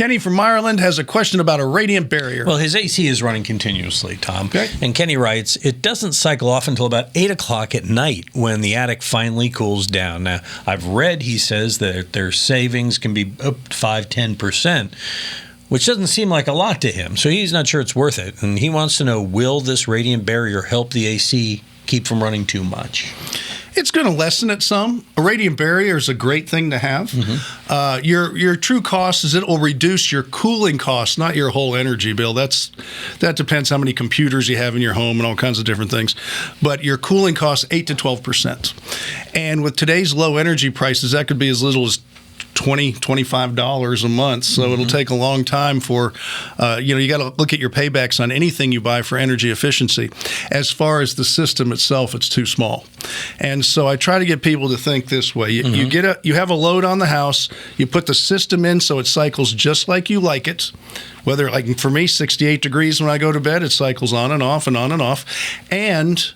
Kenny from Ireland has a question about a radiant barrier. Well, his AC is running continuously, Tom. Okay. And Kenny writes, it doesn't cycle off until about 8 o'clock at night when the attic finally cools down. Now, I've read, he says, that their savings can be up to 5-10%, which doesn't seem like a lot to him. So he's not sure it's worth it. And he wants to know, will this radiant barrier help the AC keep from running too much? It's going to lessen it some. A radiant barrier is a great thing to have. Your true cost is it will reduce your cooling costs, not your whole energy bill. That depends how many computers you have in your home and all kinds of different things. But your cooling costs 8 to 12%. And with today's low energy prices, that could be as little as $20, $25 a month. So it'll take a long time for, you got to look at your paybacks on anything you buy for energy efficiency. As far as the system itself, it's too small. And so I try to get people to think this way. You have a load on the house, you put the system in so it cycles just like you like it. Whether, like for me, 68 degrees when I go to bed, it cycles on and off and on and off. And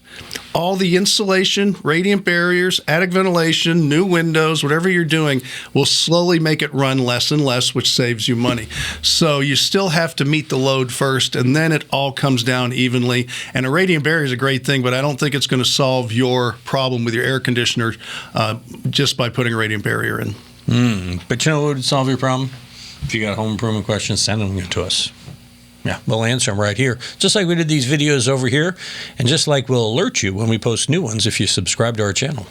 all the insulation, radiant barriers, attic ventilation, new windows, whatever you're doing, will slowly make it run less and less, which saves you money. So you still have to meet the load first, and then it all comes down evenly. And a radiant barrier is a great thing, but I don't think it's going to solve your problem with your air conditioner just by putting a radiant barrier in. But you know what would solve your problem? If you got home improvement questions, send them to us. Yeah, we'll answer them right here. Just like we did these videos over here, and just like we'll alert you when we post new ones if you subscribe to our channel.